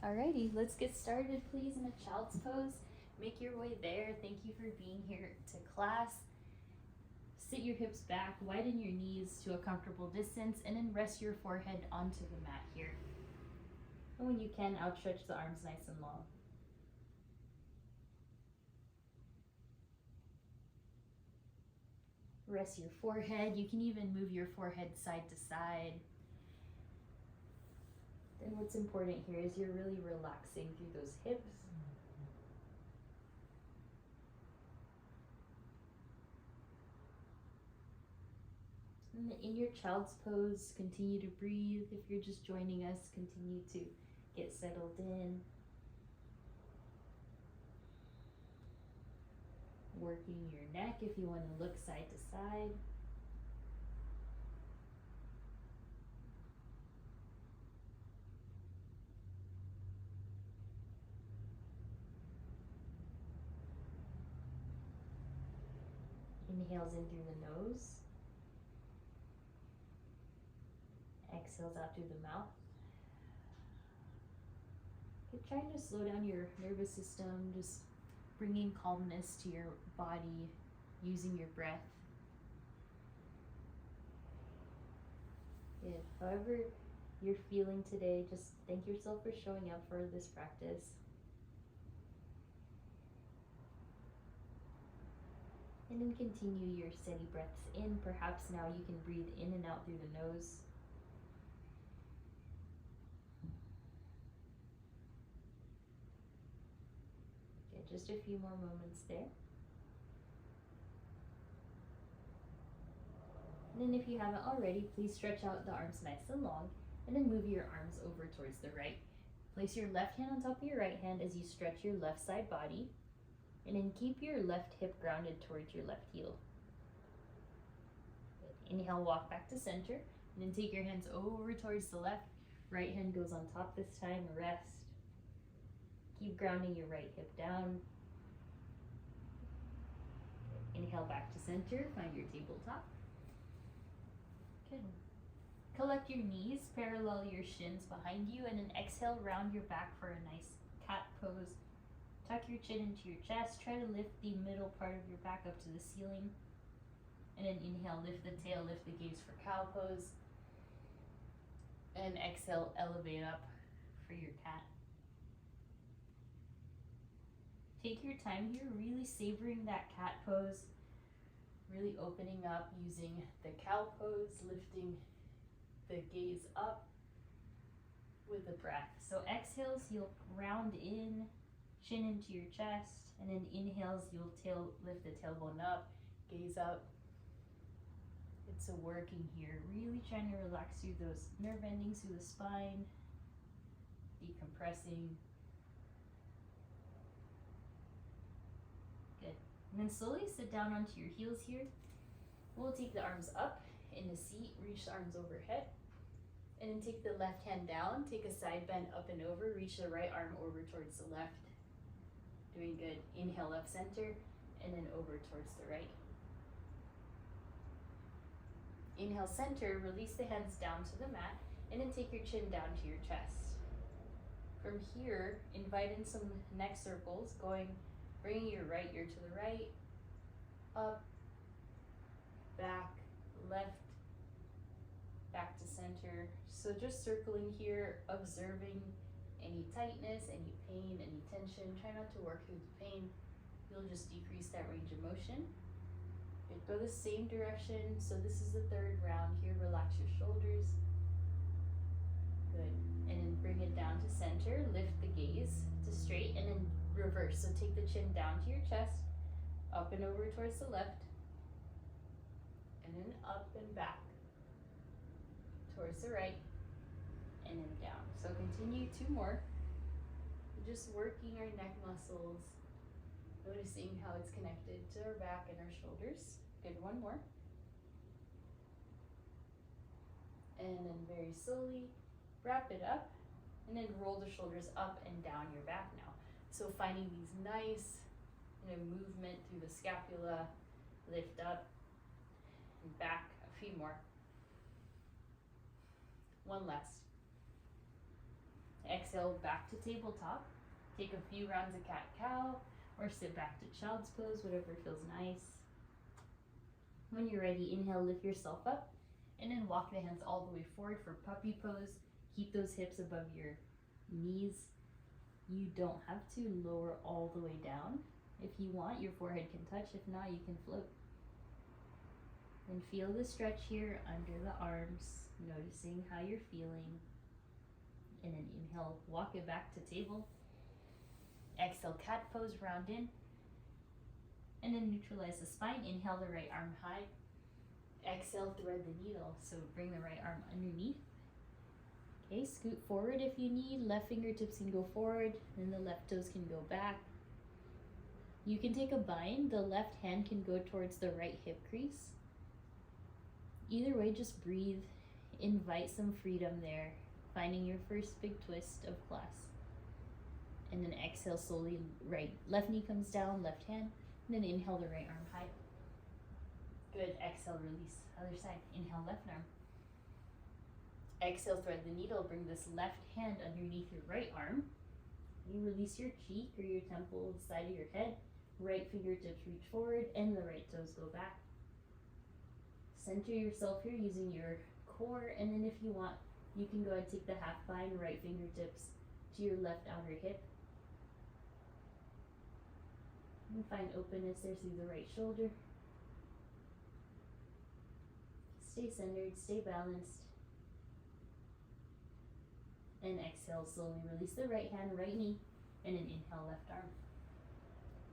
Alrighty, let's get started, please, in a child's pose. Make your way there. Thank you for being here to class. Sit your hips back, widen your knees to a comfortable distance, and then rest your forehead onto the mat here. And when you can, outstretch the arms nice and long. Rest your forehead. You can even move your forehead side to side. Then what's important here is you're really relaxing through those hips. And in your child's pose, continue to breathe. If you're just joining us, continue to get settled in. Working your neck if you want to look side to side. Inhales in through the nose. Exhales out through the mouth. You're trying to slow down your nervous system, just bringing calmness to your body, using your breath. Good. However you're feeling today, just thank yourself for showing up for this practice. And then continue your steady breaths in. Perhaps now you can breathe in and out through the nose. Good. Just a few more moments there. And then if you haven't already, please stretch out the arms nice and long, and then move your arms over towards the right. Place your left hand on top of your right hand as you stretch your left side body. And then keep your left hip grounded towards your left heel. Good. Inhale, walk back to center. And then take your hands over towards the left. Right hand goes on top this time, rest. Keep grounding your right hip down. Good. Inhale back to center, find your tabletop. Good. Collect your knees, parallel your shins behind you, and then exhale, round your back for a nice cat pose. Tuck your chin into your chest. Try to lift the middle part of your back up to the ceiling. And then inhale, lift the tail, lift the gaze for cow pose. And exhale, elevate up for your cat. Take your time here, really savoring that cat pose. Really opening up using the cow pose, lifting the gaze up with the breath. So exhales, you'll round in, chin into your chest, and then inhales, you'll lift the tailbone up, gaze up. It's a working here, really trying to relax through those nerve endings through the spine, decompressing. Good. And then slowly sit down onto your heels here. We'll take the arms up in the seat, reach the arms overhead, and then take the left hand down, take a side bend up and over, reach the right arm over towards the left. Doing good. Inhale, left center, and then over towards the right. Inhale, center, release the hands down to the mat, and then take your chin down to your chest. From here, invite in some neck circles, bringing your right ear to the right, up, back, left, back to center. So just circling here, observing any tightness, any pain, any tension. Try not to work through the pain. You'll just decrease that range of motion. Good. Go the same direction. So this is the third round here. Relax your shoulders. Good. And then bring it down to center. Lift the gaze to straight, and then reverse. So take the chin down to your chest, up and over towards the left, and then up and back towards the right, and then down. So continue 2 more. We're just working our neck muscles, noticing how it's connected to our back and our shoulders. Good, 1 more. And then very slowly wrap it up, and then roll the shoulders up and down your back now. So finding these nice, movement through the scapula, lift up and back. A few more. One last. Exhale back to tabletop. Take a few rounds of cat-cow or sit back to child's pose, whatever feels nice. When you're ready, inhale, lift yourself up, and then walk the hands all the way forward for puppy pose. Keep those hips above your knees. You don't have to lower all the way down. If you want, your forehead can touch. If not, you can float. And feel the stretch here under the arms, noticing how you're feeling. And then inhale, walk it back to table. Exhale, cat pose, round in. And then neutralize the spine. Inhale the right arm high. Exhale, thread the needle. So bring the right arm underneath. Okay, scoot forward if you need. Left fingertips can go forward, and the left toes can go back. You can take a bind. The left hand can go towards the right hip crease. Either way, just breathe. Invite some freedom there. Finding your first big twist of class. And then exhale slowly, left knee comes down, left hand. And then inhale the right arm high. Good, exhale, release. Other side, inhale left arm. Exhale, thread the needle, bring this left hand underneath your right arm. You release your cheek or your temple, the side of your head. Right fingertips reach forward and the right toes go back. Center yourself here using your core, and then if you want, you can go and take the half bind, right fingertips to your left outer hip. And find openness there through the right shoulder. Stay centered, stay balanced. And exhale, slowly release the right hand, right knee, and then inhale, left arm.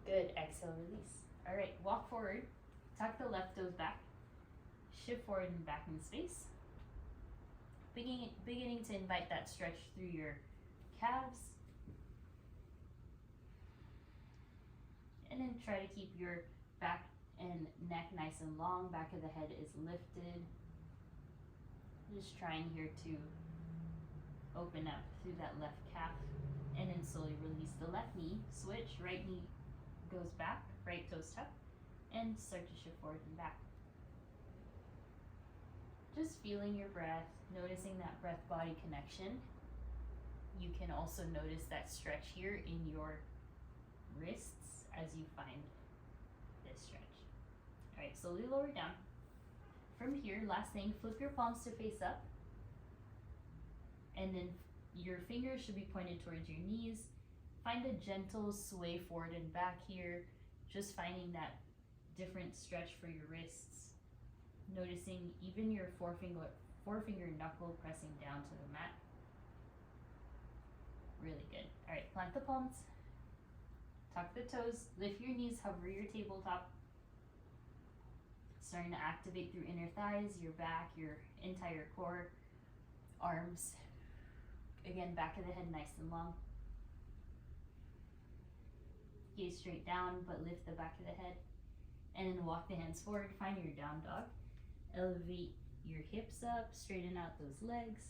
Good, exhale, release. All right, walk forward, tuck the left toes back, shift forward and back in space. Beginning to invite that stretch through your calves. And then try to keep your back and neck nice and long, back of the head is lifted. Just trying here to open up through that left calf, and then slowly release the left knee, switch, right knee goes back, right toes tuck, and start to shift forward and back. Just feeling your breath, noticing that breath-body connection. You can also notice that stretch here in your wrists as you find this stretch. All right, slowly lower down. From here, last thing, flip your palms to face up. And then your fingers should be pointed towards your knees. Find a gentle sway forward and back here. Just finding that different stretch for your wrists. Noticing even your forefinger knuckle pressing down to the mat. Really good. All right, plant the palms. Tuck the toes. Lift your knees, hover your tabletop. Starting to activate through inner thighs, your back, your entire core, arms. Again, back of the head nice and long. Gaze straight down, but lift the back of the head. And then walk the hands forward, find your down dog. Elevate your hips up, straighten out those legs.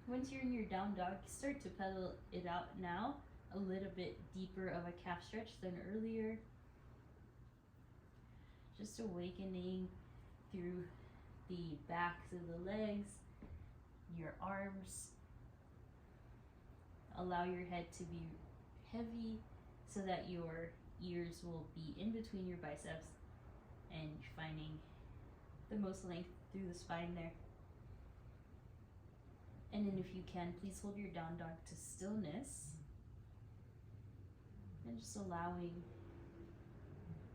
Once you're in your down dog, start to pedal it out now. A little bit deeper of a calf stretch than earlier. Just awakening through the backs of the legs, your arms. Allow your head to be heavy so that your ears will be in between your biceps and finding the most length through the spine there. And then if you can, please hold your down dog to stillness. And just allowing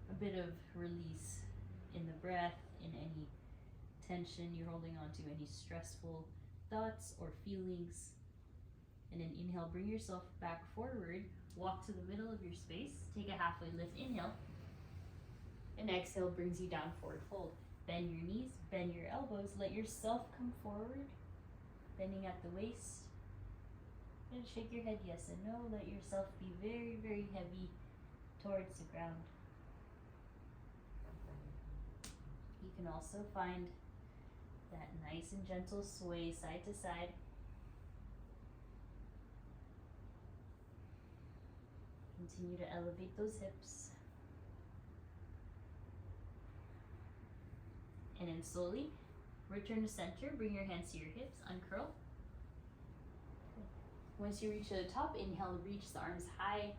a bit of release in the breath, in any tension you're holding on to, any stressful thoughts or feelings. And then inhale, bring yourself back forward, walk to the middle of your space, take a halfway lift, inhale. And exhale brings you down, forward fold. Bend your knees, bend your elbows, let yourself come forward, bending at the waist. And shake your head yes and no, let yourself be very, very heavy towards the ground. You can also find that nice and gentle sway side to side. Continue to elevate those hips. And then slowly return to center, bring your hands to your hips, uncurl. Once you reach the top, inhale, reach the arms high,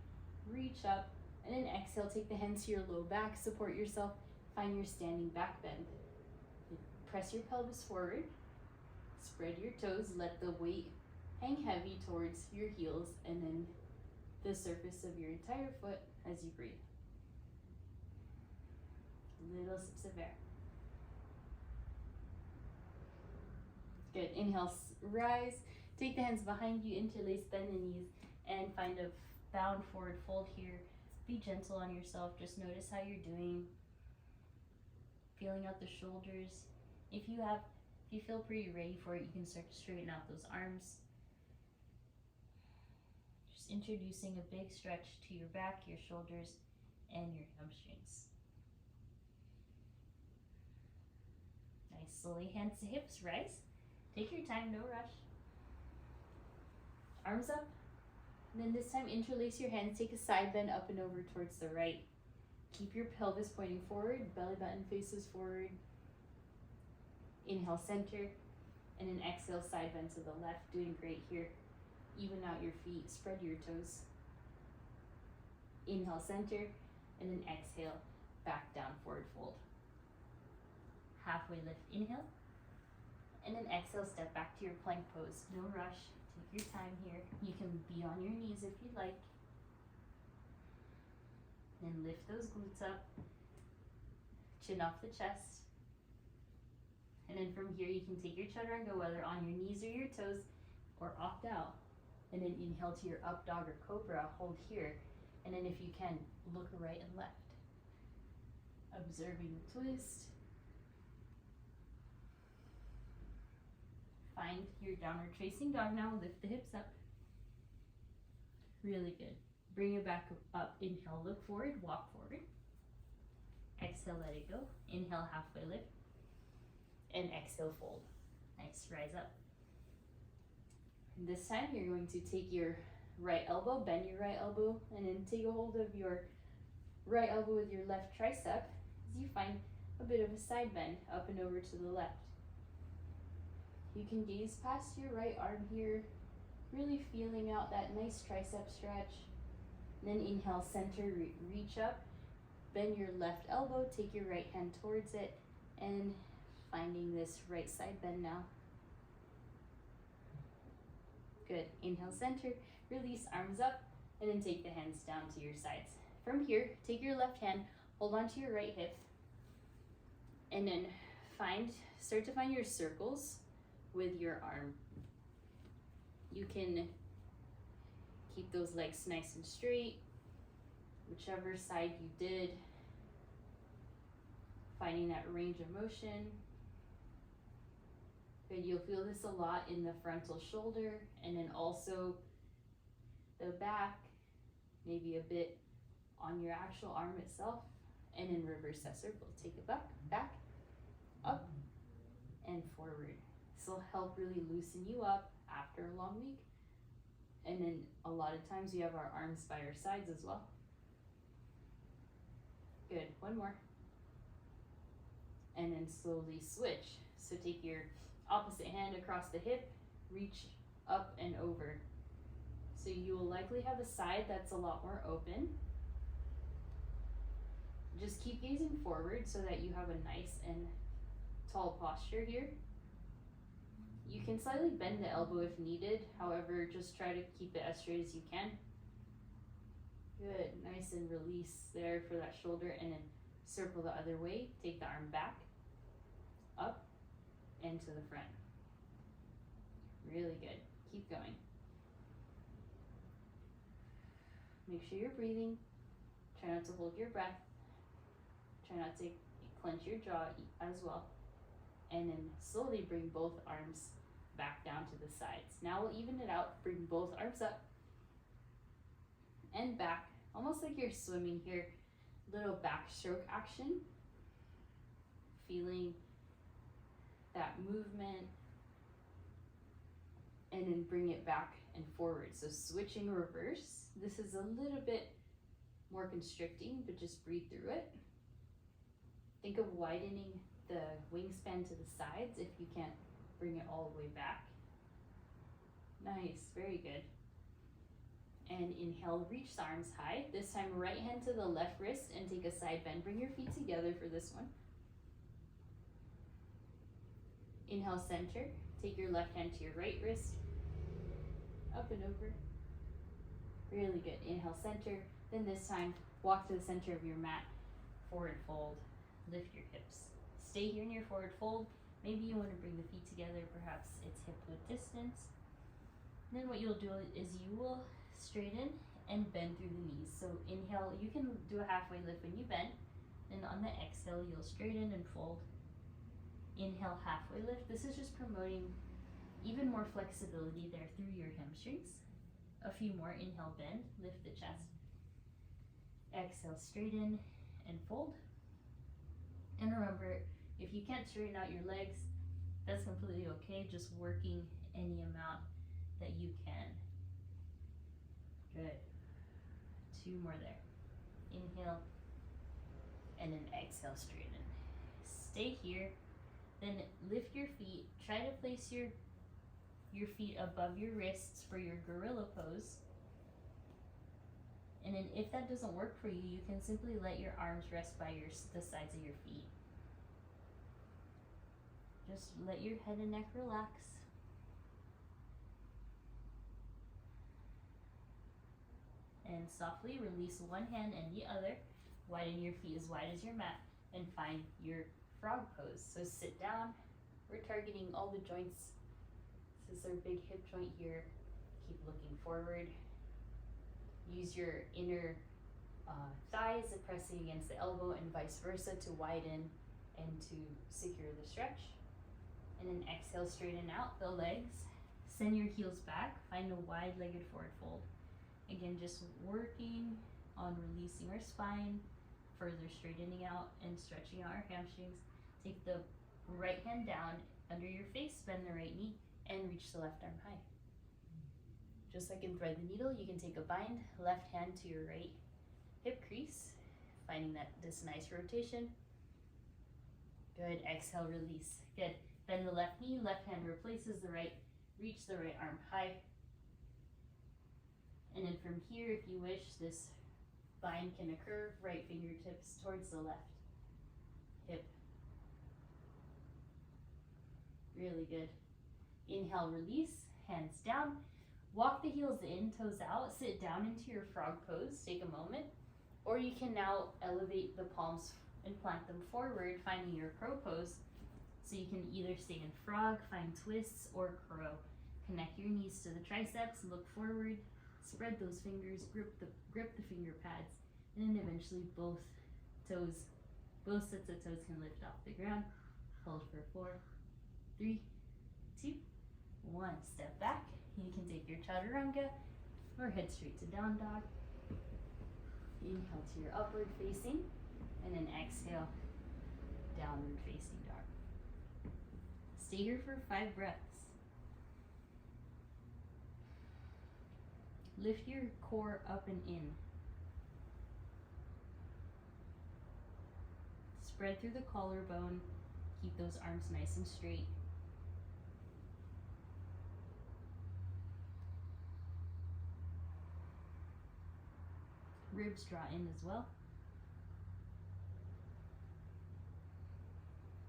reach up, and then exhale, take the hands to your low back, support yourself, find your standing back bend. Press your pelvis forward, spread your toes, let the weight hang heavy towards your heels and then the surface of your entire foot as you breathe. Little sips of air. Good. Inhale, rise. Take the hands behind you, interlace, bend the knees, and find a bound forward fold here. Be gentle on yourself. Just notice how you're doing. Feeling out the shoulders. If you feel pretty ready for it, you can start to straighten out those arms. Just introducing a big stretch to your back, your shoulders, and your hamstrings. Nice. Slowly, hands to hips, rise. Take your time, no rush. Arms up. And then this time, interlace your hands, take a side bend up and over towards the right. Keep your pelvis pointing forward, belly button faces forward. Inhale, center, and then exhale, side bend to the left. Doing great here. Even out your feet, spread your toes. Inhale, center, and then exhale, back down, forward fold. Halfway lift, inhale, and then exhale, step back to your plank pose. No rush, take your time here. You can be on your knees if you'd like. And lift those glutes up, chin off the chest. And then from here, you can take your chaturanga, whether on your knees or your toes, or opt out. And then inhale to your up dog or cobra, hold here. And then if you can, look right and left. Observing the twist. Find your downward facing dog now, lift the hips up. Really good. Bring it back up, inhale, look forward, walk forward. Exhale, let it go. Inhale, halfway lift. And exhale, fold. Nice, rise up. And this time you're going to take your right elbow, bend your right elbow, and then take a hold of your right elbow with your left tricep as you find a bit of a side bend up and over to the left. You can gaze past your right arm here, really feeling out that nice tricep stretch. And then inhale, center, reach up, bend your left elbow, take your right hand towards it, and finding this right side bend now. Good. Inhale, center, release, arms up, and then take the hands down to your sides. From here, take your left hand, hold on to your right hip, and then start to find your circles with your arm. You can keep those legs nice and straight, whichever side you did, finding that range of motion. Good, you'll feel this a lot in the frontal shoulder and then also the back, maybe a bit on your actual arm itself, and then reverse that circle. Take it back, up, and forward. This will help really loosen you up after a long week. And then a lot of times we have our arms by our sides as well. Good, one more. And then slowly switch. So take your opposite hand across the hip, reach up and over. So you will likely have a side that's a lot more open. Just keep gazing forward so that you have a nice and tall posture here. You can slightly bend the elbow if needed. However, just try to keep it as straight as you can. Good, nice, and release there for that shoulder, and then circle the other way. Take the arm back, up, and to the front. Really good. Keep going. Make sure you're breathing. Try not to hold your breath. Try not to clench your jaw as well. And then slowly bring both arms back down to the sides. Now we'll even it out. Bring both arms up and back, almost like you're swimming here. Little backstroke action. Feeling that movement. And then bring it back and forward. So switching reverse. This is a little bit more constricting, but just breathe through it. Think of widening the wingspan to the sides if you can't bring it all the way back. Nice, very good. And inhale, reach the arms high. This time, right hand to the left wrist and take a side bend. Bring your feet together for this one. Inhale, center. Take your left hand to your right wrist. Up and over. Really good. Inhale, center. Then this time, walk to the center of your mat. Forward fold. Lift your hips. Stay here in your forward fold. Maybe you want to bring the feet together. Perhaps it's hip width distance. And then what you'll do is you will straighten and bend through the knees. So inhale, you can do a halfway lift when you bend. And on the exhale, you'll straighten and fold. Inhale, halfway lift. This is just promoting even more flexibility there through your hamstrings. A few more. Inhale, bend, lift the chest. Exhale, straighten and fold. And remember, if you can't straighten out your legs, that's completely okay. Just working any amount that you can. Good. 2 more there. Inhale, and then exhale, straighten. Stay here. Then lift your feet. Try to place your feet above your wrists for your gorilla pose. And then if that doesn't work for you, you can simply let your arms rest by the sides of your feet. Just let your head and neck relax. And softly release one hand and the other. Widen your feet as wide as your mat and find your frog pose. So sit down. We're targeting all the joints. This is our big hip joint here. Keep looking forward. Use your inner thighs pressing against the elbow and vice versa to widen and to secure the stretch. And then exhale, straighten out the legs. Send your heels back. Find a wide-legged forward fold. Again, just working on releasing our spine, further straightening out and stretching out our hamstrings. Take the right hand down under your face, bend the right knee, and reach the left arm high. Just like in thread the needle, you can take a bind, left hand to your right hip crease, finding this nice rotation. Good. Exhale, release. Good. Bend the left knee, left hand replaces the right, reach the right arm high. And then from here, if you wish, this bind can occur, right fingertips towards the left hip. Really good. Inhale, release, hands down. Walk the heels in, toes out, sit down into your frog pose, take a moment. Or you can now elevate the palms and plant them forward, finding your crow pose. So you can either stay in frog, find twists, or crow. Connect your knees to the triceps, look forward, spread those fingers, grip the finger pads, and then eventually both sets of toes can lift off the ground. Hold for 4, 3, 2, 1. Step back. You can take your chaturanga or head straight to down dog. Inhale to your upward facing, and then exhale, downward facing dog. Stay here for 5 breaths. Lift your core up and in. Spread through the collarbone. Keep those arms nice and straight. Ribs draw in as well.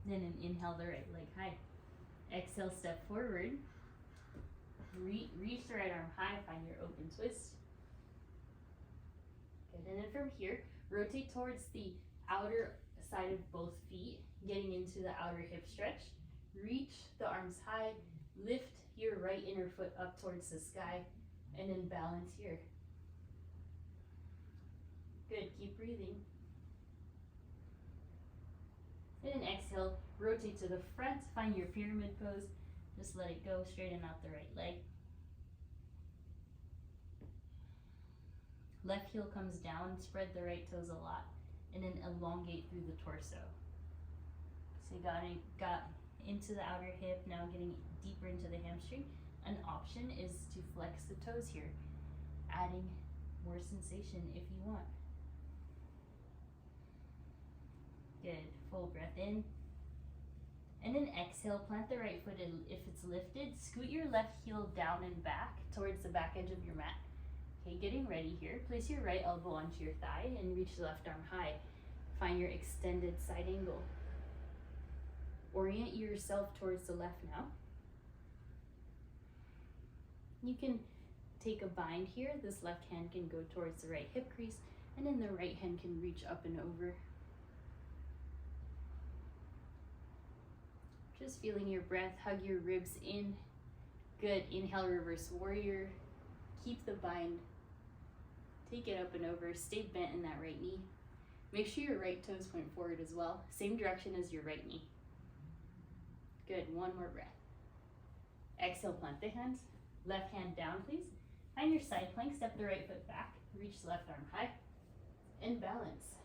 Then an inhale, the right leg high. Exhale, step forward. Reach the right arm high, find your open twist. Good, and then from here, rotate towards the outer side of both feet, getting into the outer hip stretch. Reach the arms high, lift your right inner foot up towards the sky, and then balance here. Good, keep breathing. And then exhale, rotate to the front, find your pyramid pose. Just let it go, straighten out the right leg. Left heel comes down, spread the right toes a lot, and then elongate through the torso. So you got into the outer hip, now getting deeper into the hamstring. An option is to flex the toes here, adding more sensation if you want. Good, full breath in. And then exhale, plant the right foot in. If it's lifted, scoot your left heel down and back towards the back edge of your mat. Okay, getting ready here. Place your right elbow onto your thigh and reach the left arm high. Find your extended side angle. Orient yourself towards the left now. You can take a bind here. This left hand can go towards the right hip crease, and then the right hand can reach up and over. Just feeling your breath, hug your ribs in. Good, inhale, reverse warrior. Keep the bind. Take it up and over, stay bent in that right knee. Make sure your right toes point forward as well. Same direction as your right knee. Good, one more breath. Exhale, plant the hands. Left hand down, please. Find your side plank, step the right foot back. Reach the left arm high. And balance.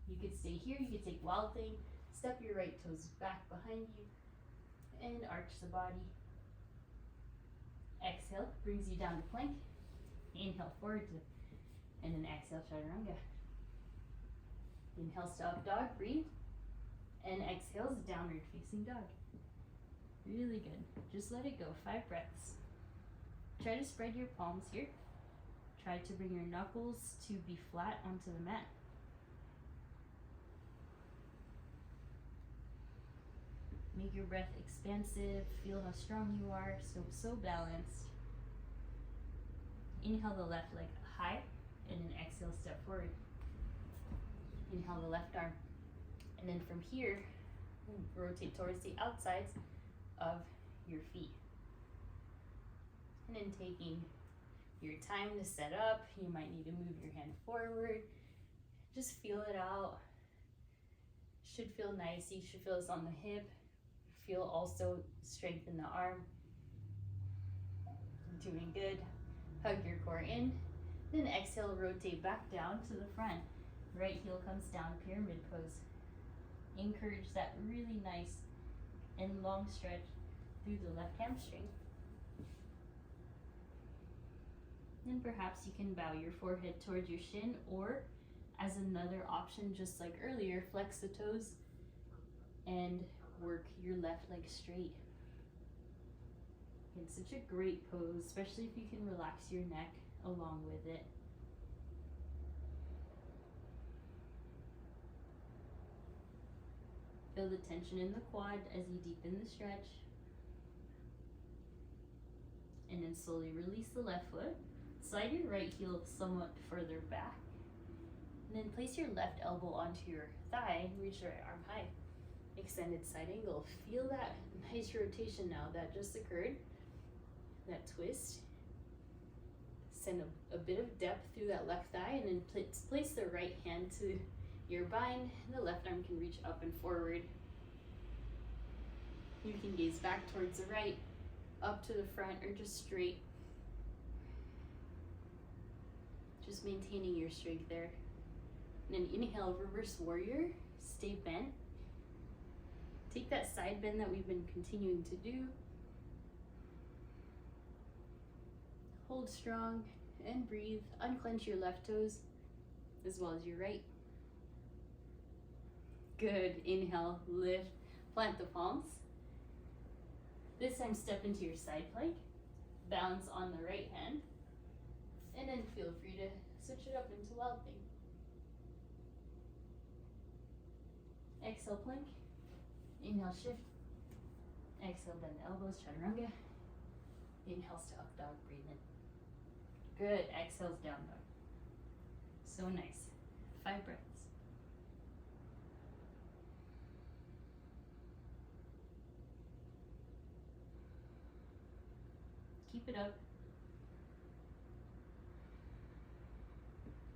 You could stay here, you could take wild thing. Step your right toes back behind you. And arch the body. Exhale, brings you down to plank. Inhale, forward to, and then exhale, chaturanga. Inhale, up dog, breathe. And exhales, downward facing dog. Really good. Just let it go. 5 breaths. Try to spread your palms here. Try to bring your knuckles to be flat onto the mat. Make your breath expansive. Feel how strong you are. So balanced. Inhale the left leg high, and then exhale, step forward. Inhale the left arm. And then from here, rotate towards the outsides of your feet. And then taking your time to set up, you might need to move your hand forward. Just feel it out. Should feel nice. You should feel this on the hip. Feel also strength in the arm. Doing good. Hug your core in. Then exhale, rotate back down to the front. Right heel comes down, pyramid pose. Encourage that really nice and long stretch through the left hamstring. Then perhaps you can bow your forehead towards your shin, or as another option, just like earlier, flex the toes and work your left leg straight. It's such a great pose, especially if you can relax your neck along with it. Feel the tension in the quad as you deepen the stretch. And then slowly release the left foot. Slide your right heel somewhat further back. And then place your left elbow onto your thigh. Reach your right arm high. Extended side angle. Feel that nice rotation now that just occurred. That twist. Send a bit of depth through that left thigh, and then place the right hand to your bind. The left arm can reach up and forward. You can gaze back towards the right, up to the front, or just straight. Just maintaining your strength there. And then inhale, reverse warrior. Stay bent. Take that side bend that we've been continuing to do. Hold strong and breathe. Unclench your left toes as well as your right. Good. Inhale, lift, plant the palms. This time step into your side plank. Balance on the right hand. And then feel free to switch it up into wild thing. Exhale, plank. Inhale, shift. Exhale, bend the elbows, chaturanga. Inhale, to up dog, breathe in. Good. Exhales, down dog. So nice. 5 breaths. Keep it up.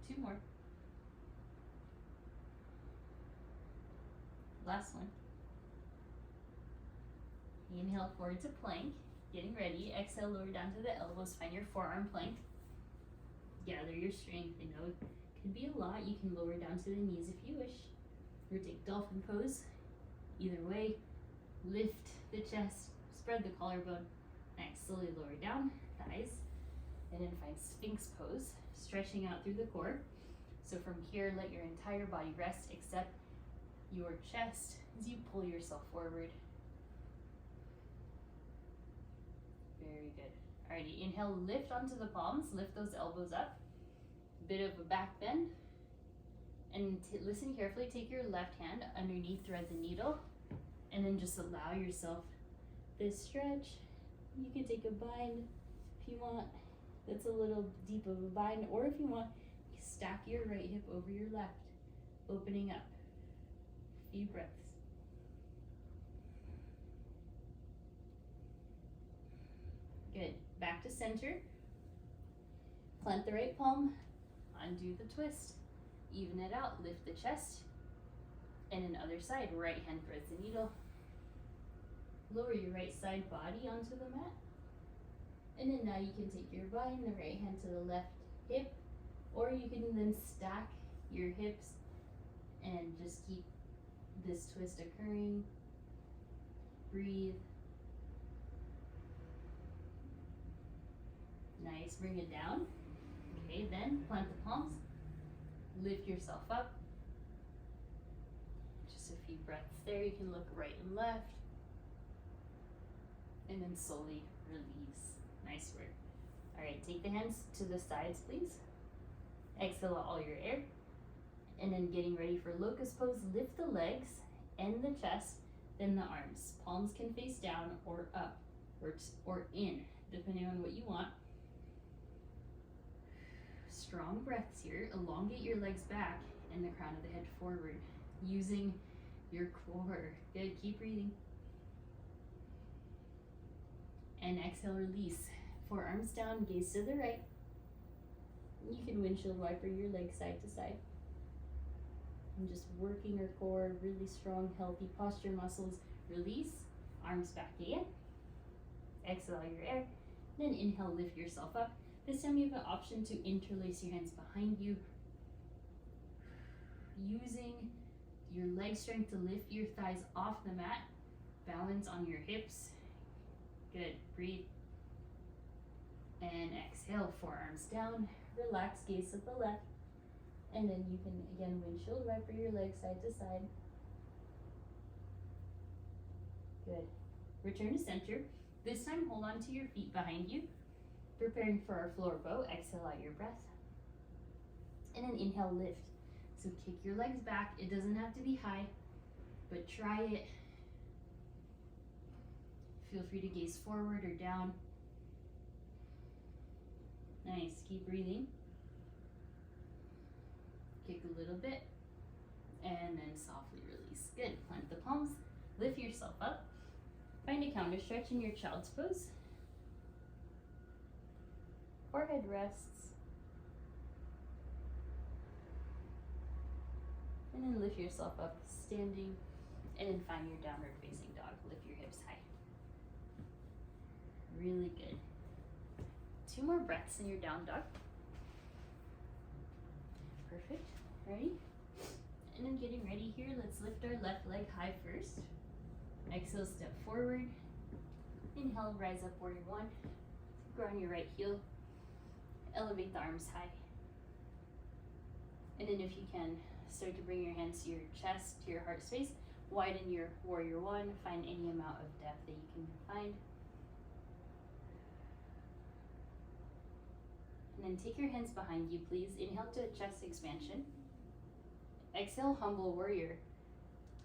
2 more. Last one. Inhale forward to plank. Getting ready. Exhale, lower down to the elbows. Find your forearm plank. Gather your strength. I know it can be a lot. You can lower down to the knees if you wish. Rotate dolphin pose. Either way, lift the chest. Spread the collarbone. Next, slowly lower down, thighs. And then find Sphinx pose. Stretching out through the core. So from here, let your entire body rest except your chest as you pull yourself forward. Very good. Alrighty, inhale, lift onto the palms, lift those elbows up. Bit of a back bend. And listen carefully, take your left hand underneath, thread the needle, and then just allow yourself this stretch. You can take a bind if you want. That's a little deep of a bind, or if you want, stack your right hip over your left, opening up. Few breaths. Good. Back to center. Plant the right palm, undo the twist, even it out, lift the chest, and then other side, right hand threads the needle. Lower your right side body onto the mat. And then now you can take your bind, the right hand to the left hip, or you can then stack your hips and just keep this twist occurring. Breathe. Nice, bring it down. Okay, then plant the palms, lift yourself up. Just a few breaths there. You can look right and left. And then slowly release. Nice work. All right, take the hands to the sides, please. Exhale out all your air. And then getting ready for locust pose, lift the legs and the chest, then the arms. Palms can face down or up or in, depending on what you want. Strong breaths here. Elongate your legs back and the crown of the head forward, using your core. Good, keep breathing. And exhale, release. Forearms down, gaze to the right. You can windshield wiper your legs side to side. And just working our core, really strong, healthy posture muscles. Release, arms back again. Exhale out your air. Then inhale, lift yourself up. This time you have an option to interlace your hands behind you. Using your leg strength to lift your thighs off the mat. Balance on your hips. Good, breathe. And exhale, forearms down. Relax, gaze to the left. And then you can, again, windshield wiper your legs side to side. Good. Return to center. This time, hold on to your feet behind you. Preparing for our floor bow. Exhale out your breath. And then inhale, lift. So kick your legs back. It doesn't have to be high, but try it. Feel free to gaze forward or down. Nice, keep breathing. Kick a little bit, and then softly release. Good, plant the palms, lift yourself up. Find a counter stretch in your child's pose. Forehead rests. And then lift yourself up, standing, and then find your downward facing dog. Lift your hips high. Really good. 2 more breaths in your down dog. Perfect. Ready? And then getting ready here, let's lift our left leg high first. Exhale, step forward. Inhale, rise up, warrior 1. Ground your right heel. Elevate the arms high. And then if you can, start to bring your hands to your chest, to your heart space. Widen your warrior 1. Find any amount of depth that you can find. And then take your hands behind you, please. Inhale to chest expansion. Exhale, humble warrior.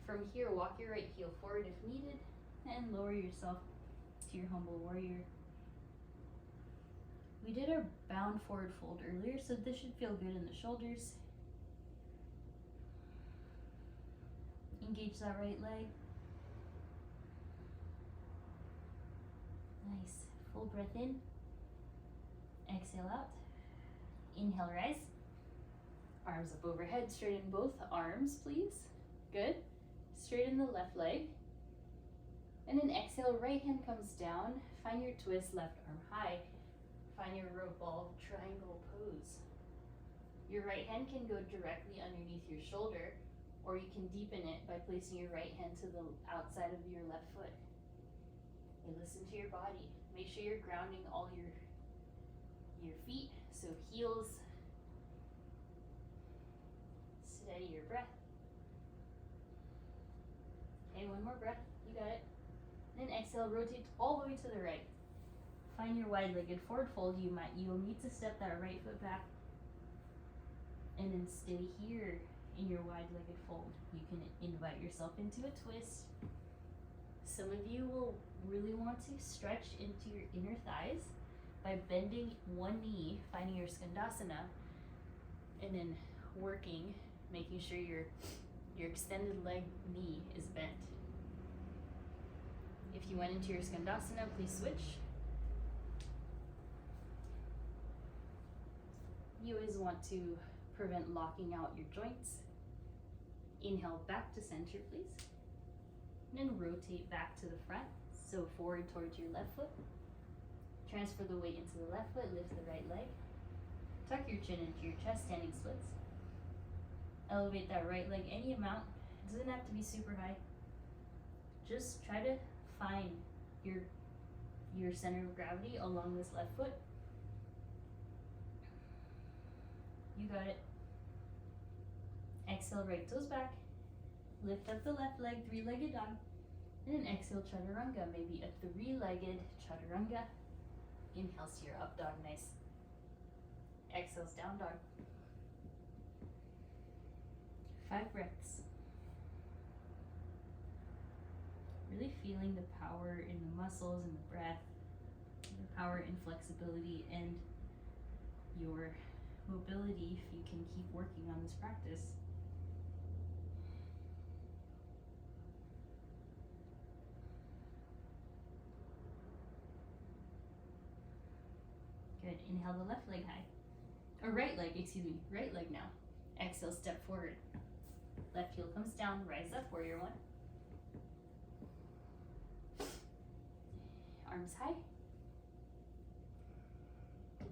From here, walk your right heel forward if needed, and lower yourself to your humble warrior. We did our bound forward fold earlier, so this should feel good in the shoulders. Engage that right leg. Nice. Full breath in. Exhale out. Inhale, rise. Arms up overhead, straighten both arms, please. Good. Straighten the left leg. And then exhale, right hand comes down. Find your twist, left arm high. Find your rope ball triangle pose. Your right hand can go directly underneath your shoulder, or you can deepen it by placing your right hand to the outside of your left foot. And listen to your body. Make sure you're grounding all your feet, so heels. Steady your breath. Okay, one more breath. You got it. Then exhale, rotate all the way to the right. find your wide-legged forward fold, you'll need to step that right foot back and then stay here in your wide-legged fold. You can invite yourself into a twist. Some of you will really want to stretch into your inner thighs by bending one knee, finding your skandasana, and then working, making sure your extended leg knee is bent. If you went into your skandasana, please switch. You always want to prevent locking out your joints. Inhale back to center, please. And then rotate back to the front, so forward towards your left foot. Transfer the weight into the left foot, lift the right leg. Tuck your chin into your chest, standing splits. Elevate that right leg any amount. It doesn't have to be super high. Just try to find your center of gravity along this left foot. You got it. Exhale, right toes back. Lift up the left leg, three-legged dog. And then exhale, chaturanga, maybe a three-legged chaturanga. Inhales to your up dog, nice. Exhales, down dog. 5 breaths. Really feeling the power in the muscles and the breath, the power in flexibility and your mobility if you can keep working on this practice. Good. Inhale the left leg high. Or right leg, excuse me. Right leg now. Exhale, step forward. Left heel comes down, rise up, warrior one. Arms high.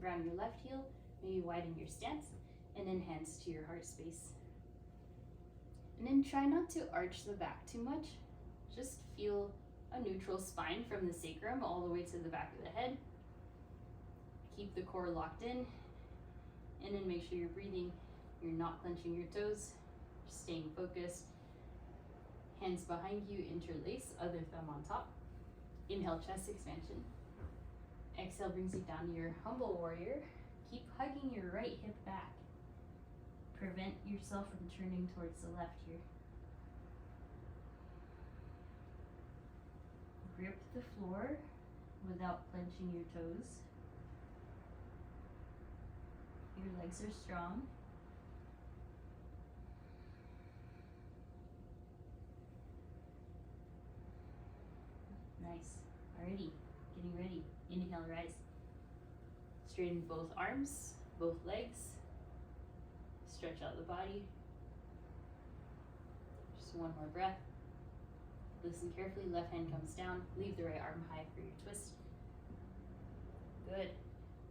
Ground your left heel, maybe widen your stance, and then hands to your heart space. And then try not to arch the back too much. Just feel a neutral spine from the sacrum all the way to the back of the head. Keep the core locked in, and then make sure you're breathing. You're not clenching your toes, staying focused. Hands behind you, interlace, other thumb on top. Inhale, chest expansion. Exhale brings you down to your humble warrior. Keep hugging your right hip back. Prevent yourself from turning towards the left here. Grip the floor without clenching your toes. Your legs are strong. Nice. Alrighty, getting ready. Inhale, rise. Straighten both arms, both legs. Stretch out the body. Just one more breath. Listen carefully. Left hand comes down. Leave the right arm high for your twist. Good.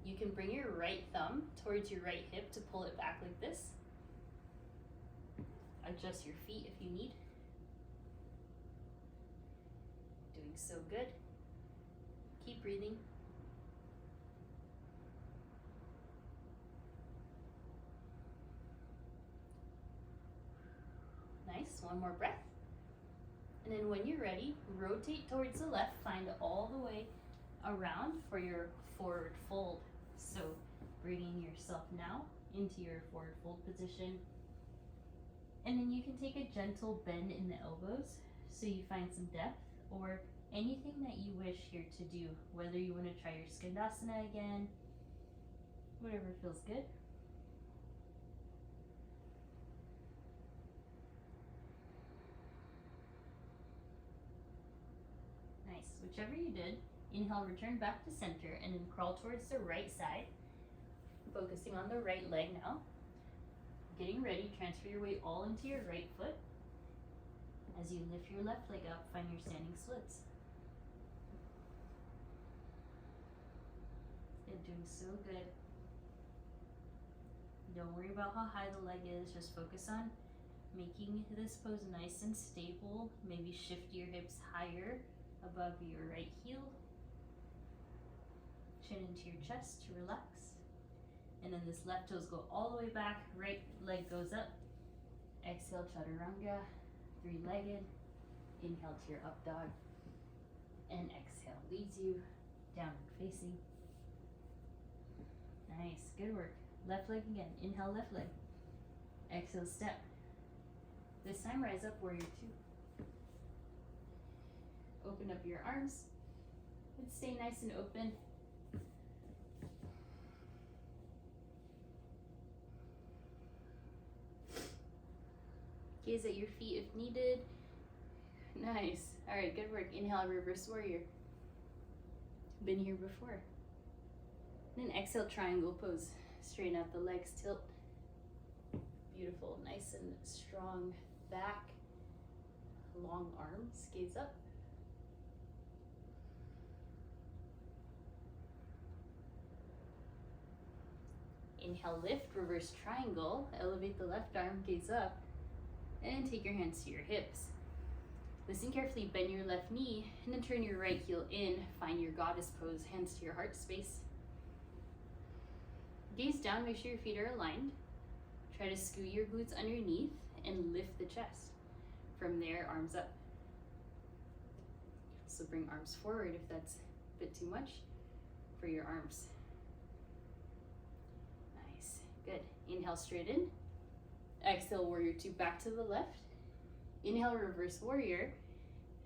You can bring your right thumb towards your right hip to pull it back like this. Adjust your feet if you need. Doing so good. Keep breathing. Nice, one more breath. And then when you're ready, rotate towards the left, find all the way around for your forward fold. So bringing yourself now into your forward fold position. And then you can take a gentle bend in the elbows so you find some depth, or anything that you wish here to do, whether you want to try your skandasana again, whatever feels good. Nice, whichever you did, inhale, return back to center, and then crawl towards the right side, focusing on the right leg now. Getting ready, transfer your weight all into your right foot. As you lift your left leg up, find your standing splits. You're doing so good. Don't worry about how high the leg is, just focus on making this pose nice and stable. Maybe shift your hips higher above your right heel. Chin into your chest to relax. And then this left toes go all the way back, right leg goes up. Exhale, chaturanga, three-legged. Inhale to your up dog. And exhale, leads you downward facing. Nice, good work. Left leg again. Inhale, left leg. Exhale, step. This time, rise up, warrior two. Open up your arms. And stay nice and open. Gaze at your feet if needed. Nice. All right, good work. Inhale, reverse warrior. Been here before. Then exhale, triangle pose. Straighten out the legs, tilt. Beautiful, nice and strong back. Long arms, gaze up. Inhale, lift, reverse triangle. Elevate the left arm, gaze up. And take your hands to your hips. Listen carefully, bend your left knee, and then turn your right heel in. Find your goddess pose, hands to your heart space. Gaze down, make sure your feet are aligned. Try to scoot your glutes underneath and lift the chest. From there, arms up. So bring arms forward if that's a bit too much for your arms. Nice, good. Inhale, straighten. Exhale, warrior two, back to the left. Inhale, reverse warrior.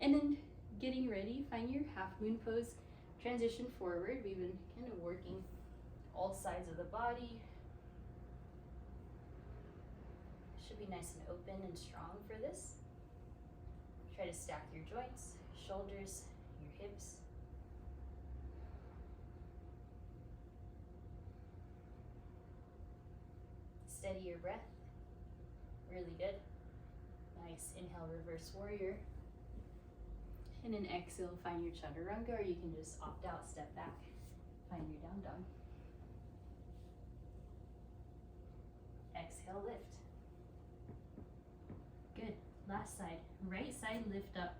And then getting ready, find your half moon pose. Transition forward. We've been kind of working all sides of the body. Should be nice and open and strong for this. Try to stack your joints, shoulders, your hips. Steady your breath. Really good. Nice. Inhale, reverse warrior. And then exhale, find your chaturanga, or you can just opt out, step back, find your down dog. Exhale, lift. Good. Last side. Right side, lift up.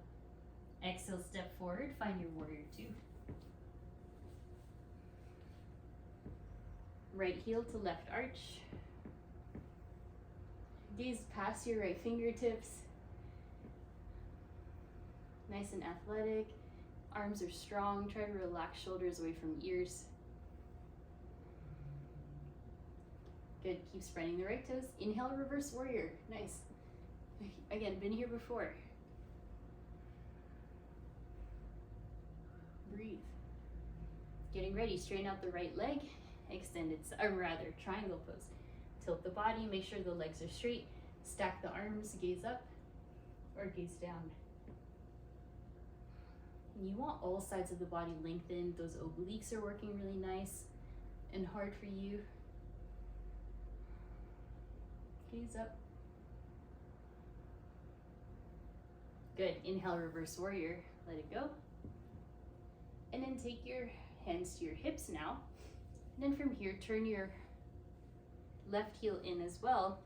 Exhale, step forward, find your warrior two. Right heel to left arch. Gaze past your right fingertips. Nice and athletic. Arms are strong. Try to relax shoulders away from ears. Good. Keep spreading the right toes. Inhale, reverse warrior. Nice. Again, been here before. Breathe. Getting ready. Straighten out the right leg. Extended, or rather, triangle pose. Tilt the body, make sure the legs are straight. Stack the arms, gaze up or gaze down. And you want all sides of the body lengthened. Those obliques are working really nice and hard for you. Gaze up. Good. Inhale, reverse warrior. Let it go. And then take your hands to your hips now. And then from here, turn your left heel in as well.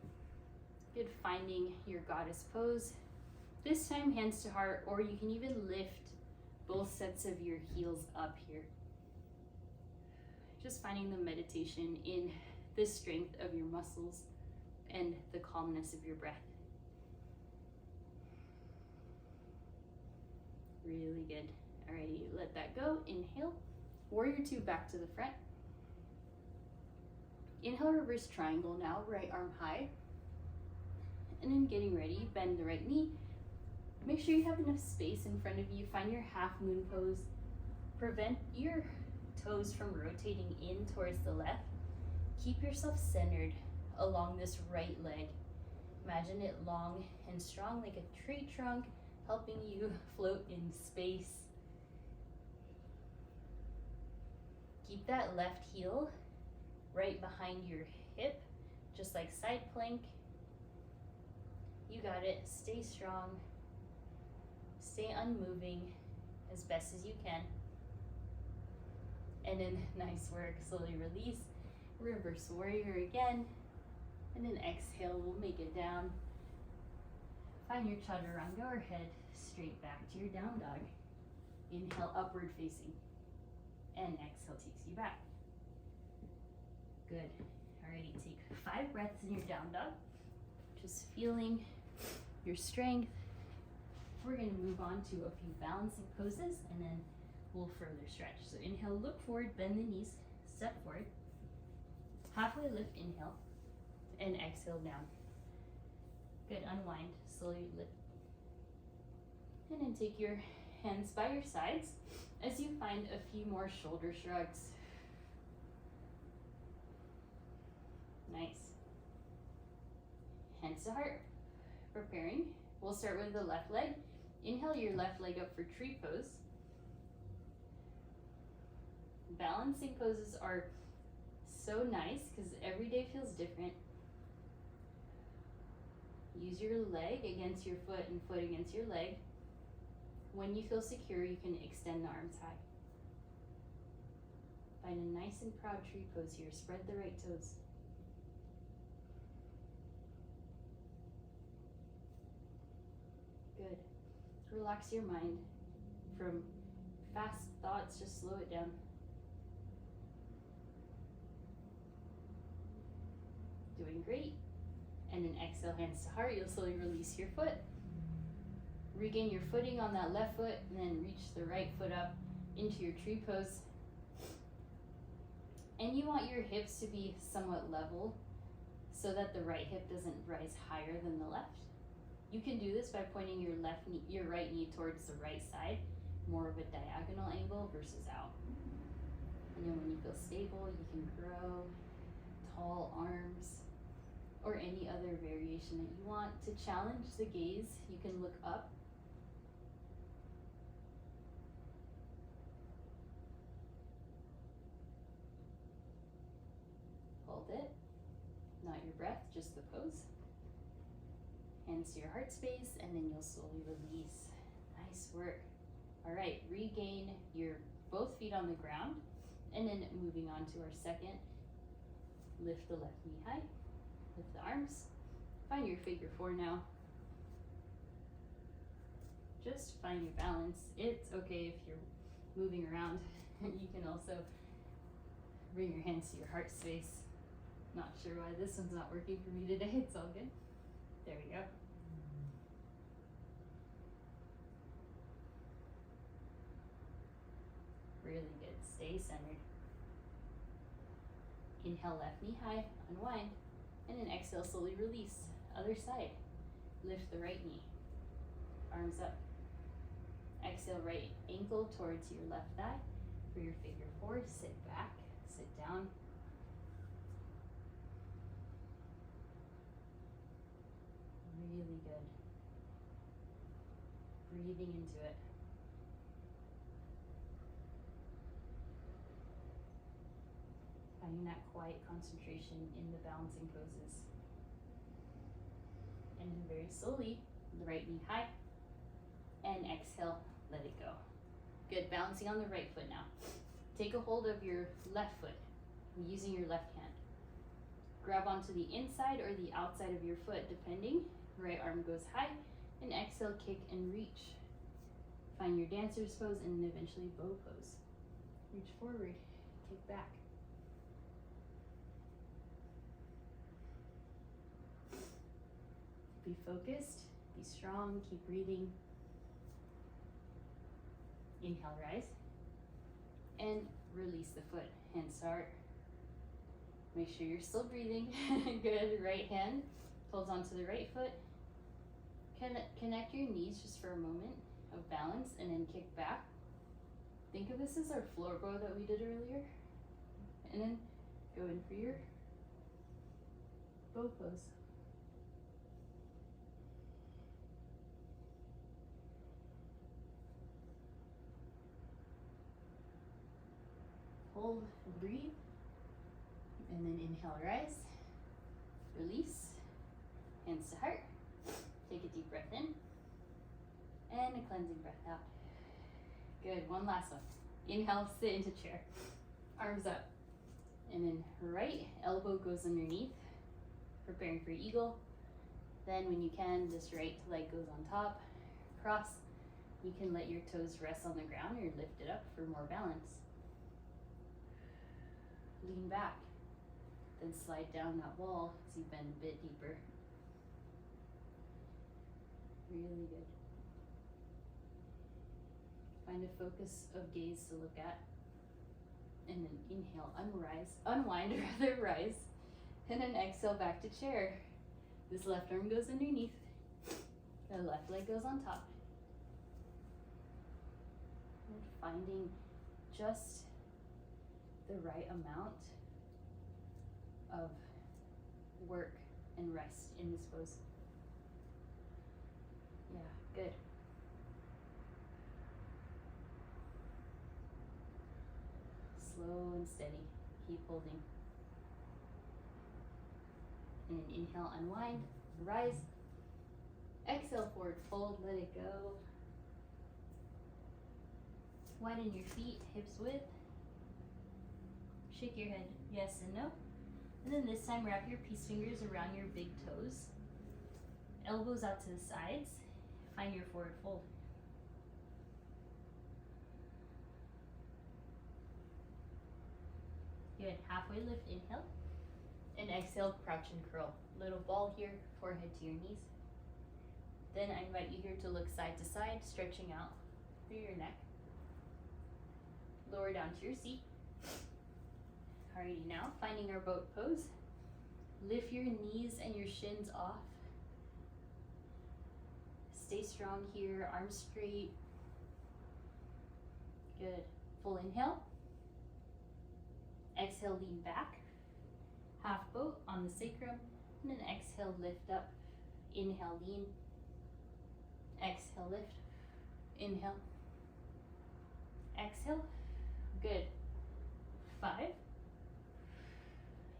Good, finding your goddess pose. This time, hands to heart, or you can even lift both sets of your heels up here. Just finding the meditation in the strength of your muscles and the calmness of your breath. Really good. Alrighty, let that go. Inhale. Warrior two, back to the front. Inhale, reverse triangle now, right arm high. And then getting ready, bend the right knee. Make sure you have enough space in front of you. Find your half moon pose. Prevent your toes from rotating in towards the left. Keep yourself centered along this right leg. Imagine it long and strong like a tree trunk, helping you float in space. Keep that left heel right behind your hip, just like side plank. You got it. Stay strong. Stay unmoving as best as you can. And then nice work. Slowly release. Reverse warrior again. And then exhale, we'll make it down. Find your chaturanga or head straight back to your down dog. Inhale, upward facing. And exhale takes you back. Good. Alrighty, take 5 breaths in your down dog. Just feeling your strength. We're going to move on to a few balancing poses and then we'll further stretch. So inhale, look forward, bend the knees, step forward. Halfway lift, inhale, and exhale down. Good, unwind, slowly lift. And then take your hands by your sides as you find a few more shoulder shrugs. Nice. Hands to heart. Preparing. We'll start with the left leg. Inhale your left leg up for tree pose. Balancing poses are so nice because every day feels different. Use your leg against your foot and foot against your leg. When you feel secure, you can extend the arms high. Find a nice and proud tree pose here. Spread the right toes. Good. Relax your mind from fast thoughts, just slow it down. Doing great. And then exhale, hands to heart. You'll slowly release your foot. Regain your footing on that left foot and then reach the right foot up into your tree pose. And you want your hips to be somewhat level so that the right hip doesn't rise higher than the left. You can do this by pointing your right knee towards the right side, more of a diagonal angle versus out. And then when you feel stable, you can grow tall arms or any other variation that you want. To challenge the gaze, you can look up. Hold it. Not your breath, just the pose. Hands to your heart space, and then you'll slowly release. Nice work. All right, regain your both feet on the ground, and then moving on to our second. Lift the left knee high, lift the arms. Find your figure four now. Just find your balance. It's okay if you're moving around. You can also bring your hands to your heart space. Not sure why this one's not working for me today. It's all good. There we go. Really good. Stay centered. Inhale, left knee high, unwind, and then exhale, slowly release. Other side. Lift the right knee. Arms up. Exhale, right ankle towards your left thigh. For your figure four, sit back, sit down. Really good. Breathing into it. Finding that quiet concentration in the balancing poses. And then very slowly, the right knee high. And exhale, let it go. Good, balancing on the right foot now. Take a hold of your left foot using your left hand. Grab onto the inside or the outside of your foot, depending. Right arm goes high, and exhale, kick and reach. Find your dancer's pose and then eventually bow pose. Reach forward, kick back. Be focused, be strong, keep breathing. Inhale, rise, and release the foot, hands to heart. Make sure you're still breathing. Good, right hand holds onto the right foot. Connect your knees just for a moment of balance and then kick back. Think of this as our floor bow that we did earlier. And then go in for your bow pose. Hold, breathe, and then inhale, rise, release, hands to heart. Take a deep breath in, and a cleansing breath out. Good, one last one. Inhale, sit into chair, arms up, and then right elbow goes underneath, preparing for eagle. Then when you can, this right leg goes on top, cross. You can let your toes rest on the ground or lift it up for more balance. Lean back, then slide down that wall as you bend a bit deeper. Really good. Find a focus of gaze to look at. And then inhale, unwind rather, rise. And then exhale back to chair. This left arm goes underneath. The left leg goes on top. And finding just the right amount of work and rest in this pose. Yeah, good. Slow and steady. Keep holding. And then inhale, unwind, rise. Exhale, forward fold, let it go. Widen your feet, hips width. Shake your head, yes and no. And then this time, wrap your peace fingers around your big toes. Elbows out to the sides. Find your forward fold. Good, halfway lift, inhale. And exhale, crouch and curl. Little ball here, forehead to your knees. Then I invite you here to look side to side, stretching out through your neck. Lower down to your seat. Alrighty, now finding our boat pose. Lift your knees and your shins off. Stay strong here, arms straight. Good. Full inhale. Exhale, lean back. Half boat on the sacrum. And then exhale, lift up. Inhale, lean. Exhale, lift. Inhale. Exhale. Good. 5.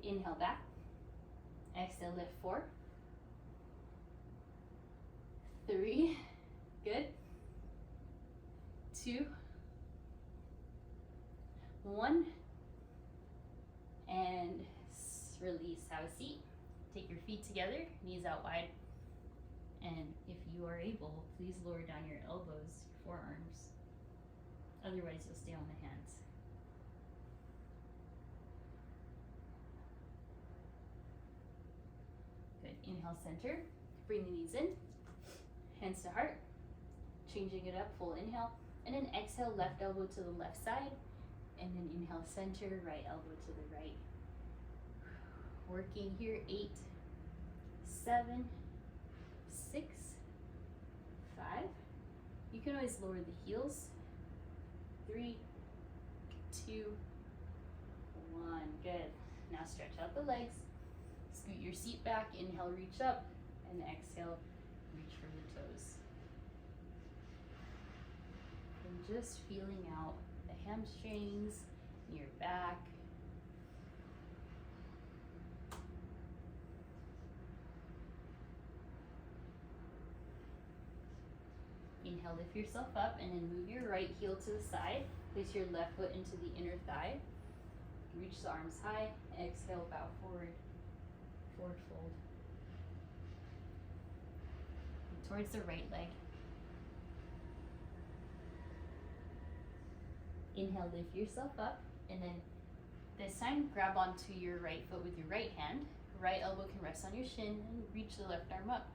Inhale back. Exhale, lift 4. 3. Good. 2. 1. And release. Have a seat. Take your feet together, knees out wide. And if you are able, please lower down your elbows, your forearms. Otherwise, you'll stay on the hands. Good. Inhale, center. Bring the knees in. Hands to heart. Changing it up, full inhale. And then exhale, left elbow to the left side. And then inhale, center, right elbow to the right. Working here, 8, 7, 6, 5. You can always lower the heels. 3, 2, 1. Good. Now stretch out the legs. Scoot your seat back. Inhale, reach up. And exhale, reach for the toes. And just feeling out the hamstrings, your back. Inhale, lift yourself up, and then move your right heel to the side. Place your left foot into the inner thigh. Reach the arms high. Exhale, bow forward. Forward fold. And towards the right leg. Inhale, lift yourself up, and then this time grab onto your right foot with your right hand. Right elbow can rest on your shin, and reach the left arm up.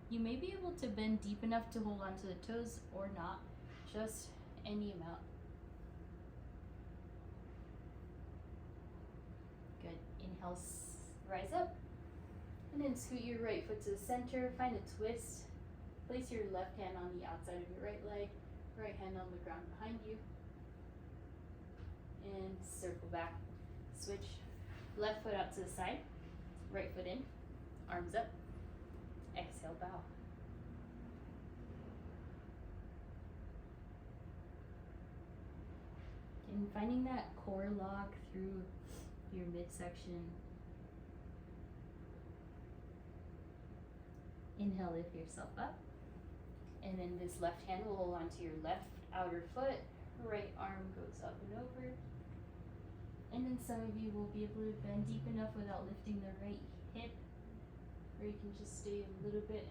You may be able to bend deep enough to hold onto the toes or not, just any amount. Good. Inhale, rise up. And then scoot your right foot to the center, find a twist. Place your left hand on the outside of your right leg, right hand on the ground behind you. And circle back. Switch. Left foot out to the side, right foot in, arms up. Exhale, bow. And finding that core lock through your midsection. Inhale, lift yourself up. And then this left hand will hold onto your left outer foot. Right arm goes up and over. And then some of you will be able to bend deep enough without lifting the right hip. Or you can just stay a little bit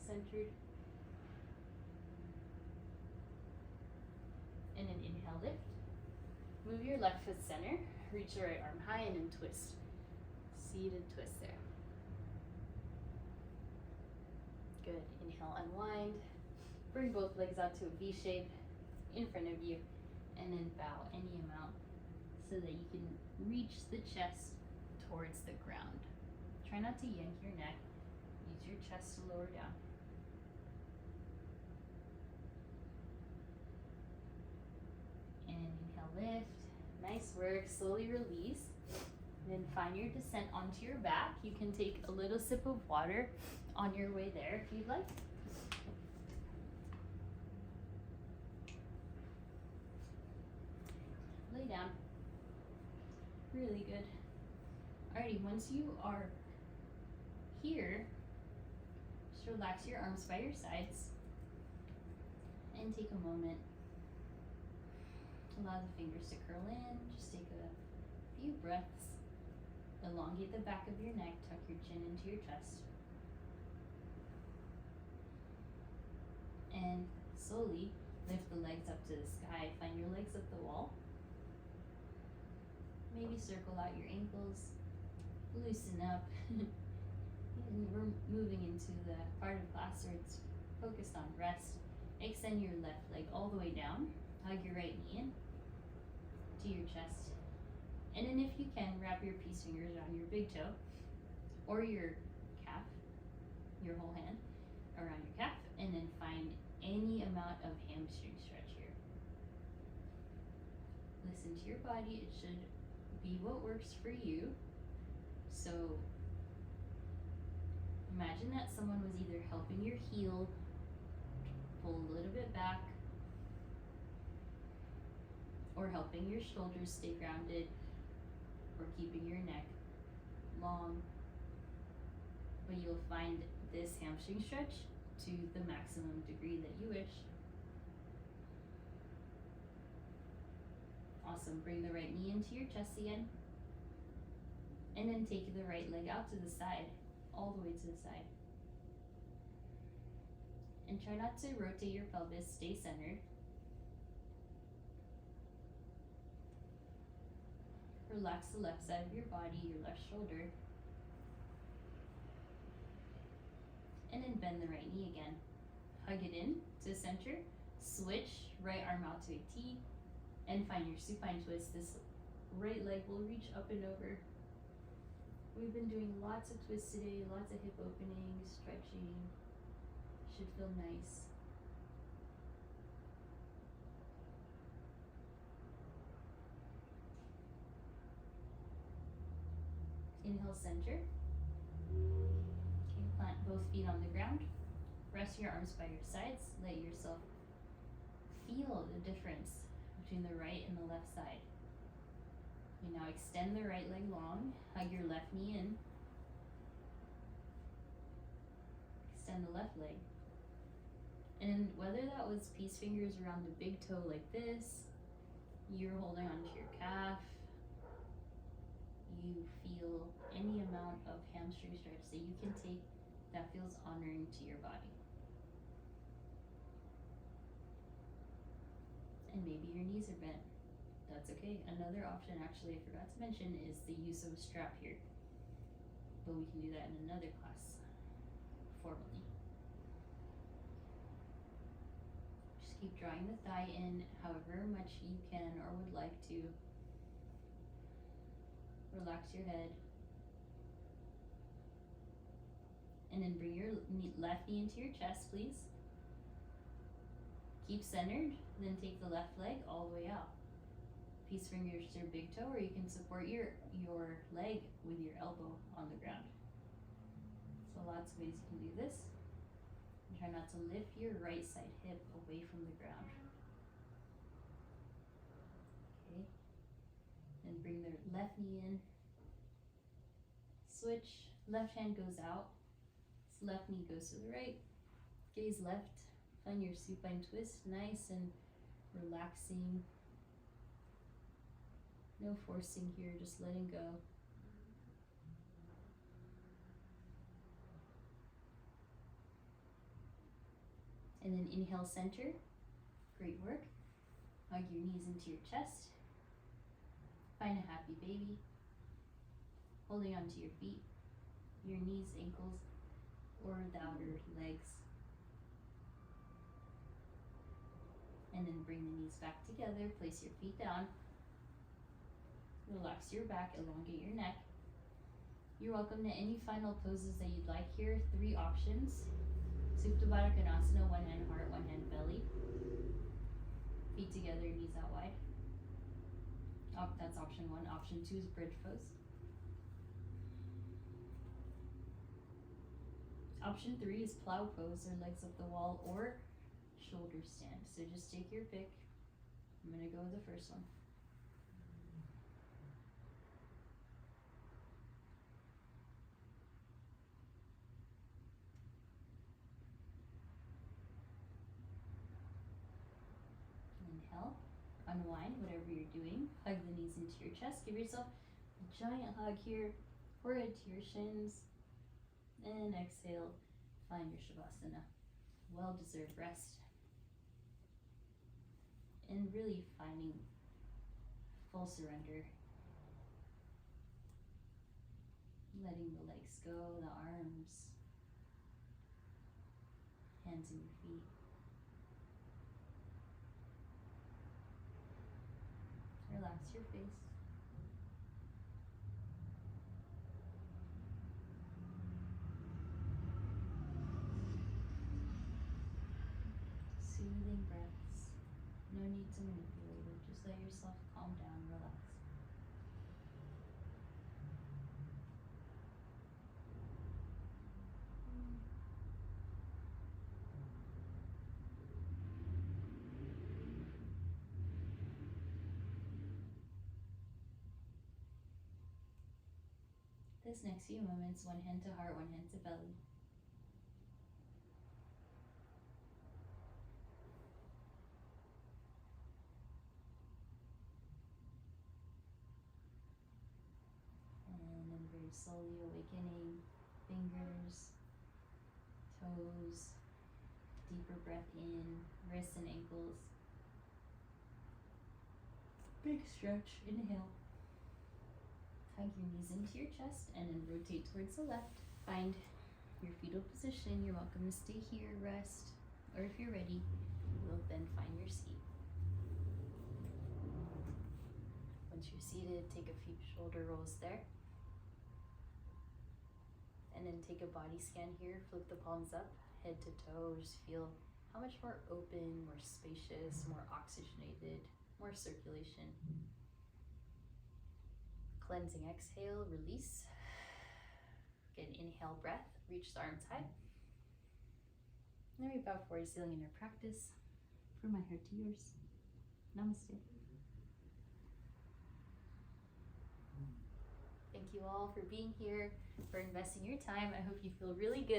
centered. And then inhale, lift. Move your left foot center. Reach the right arm high and then twist. Seated twist there. Good. Inhale, unwind. Bring both legs out to a V shape in front of you. And then bow any amount so that you can reach the chest towards the ground. Try not to yank your neck. Use your chest to lower down. And inhale, lift. Nice work. Slowly release. Then find your descent onto your back. You can take a little sip of water on your way there if you'd like. Lay down. Really good. Alrighty, once you are here, just relax your arms by your sides and take a moment. Allow the fingers to curl in. Just take a few breaths. Elongate the back of your neck. Tuck your chin into your chest. And slowly lift the legs up to the sky. Find your legs up the wall. Maybe circle out your ankles. Loosen up. And we're moving into the part of class where it's focused on rest. Extend your left leg all the way down. Hug your right knee in to your chest. And then if you can, wrap your peace fingers around your big toe or your calf, your whole hand around your calf, and then find any amount of hamstring stretch here. Listen to your body. It should be what works for you. So imagine that someone was either helping your heel pull a little bit back or helping your shoulders stay grounded or keeping your neck long. But you'll find this hamstring stretch to the maximum degree that you wish. Awesome. Bring the right knee into your chest again. And then take the right leg out to the side, all the way to the side. And try not to rotate your pelvis, stay centered. Relax the left side of your body, your left shoulder. And then bend the right knee again. Hug it in to center. Switch, right arm out to a T. And find your supine twist. This right leg will reach up and over. We've been doing lots of twists today, lots of hip opening, stretching. Should feel nice. Inhale, center. Okay, plant both feet on the ground. Rest your arms by your sides. Let yourself feel the difference between the right and the left side. You now extend the right leg long. Hug your left knee in. Extend the left leg. And whether that was peace fingers around the big toe like this, you're holding onto your calf, you feel any amount of hamstring stretch that you can take that feels honoring to your body. And maybe your knees are bent. That's okay. Another option, actually, I forgot to mention, is the use of a strap here. But we can do that in another class, formally. Just keep drawing the thigh in however much you can or would like to. Relax your head. And then bring your left knee into your chest, please. Keep centered, then take the left leg all the way out. Peace fingers to your big toe, or you can support your leg with your elbow on the ground. So lots of ways you can do this. And try not to lift your right side hip away from the ground. Okay. Then bring the left knee in. Switch. Left hand goes out. Left knee goes to the right. Gaze left. Find your supine twist, nice and relaxing. No forcing here, just letting go. And then inhale, center. Great work. Hug your knees into your chest. Find a happy baby. Holding onto your feet, your knees, ankles, or the outer legs. And then bring the knees back together, place your feet down. Relax your back, elongate your neck. You're welcome to any final poses that you'd like here. 3 options. Supta Baddha Konasana, one hand heart, one hand belly. Feet together, knees out wide. That's option 1. Option 2 is bridge pose. Option 3 is plow pose, or legs up the wall, or shoulder stand. So just take your pick. I'm gonna go with the first one. Inhale, unwind whatever you're doing. Hug the knees into your chest. Give yourself a giant hug here, forehead to your shins. And exhale, find your Shavasana. Well-deserved rest. And really finding full surrender. Letting the legs go, the arms, hands and your feet. Relax your face. Soothing breaths. No need to manipulate it. Just let yourself calm down, relax. This next few moments, one hand to heart, one hand to belly. And then very slowly awakening, fingers, toes, deeper breath in, wrists and ankles. Big stretch, inhale. Hug your knees into your chest and then rotate towards the left. Find your fetal position. You're welcome to stay here, rest, or if you're ready, we'll then find your seat. Once you're seated, take a few shoulder rolls there. And then take a body scan here. Flip the palms up, head to toe. Just feel how much more open, more spacious, more oxygenated, more circulation. Cleansing exhale, release. Get an inhale breath, reach the arms high. And then we bow forward, sealing in our practice. From my heart to yours. Namaste. Thank you all for being here, for investing your time. I hope you feel really good.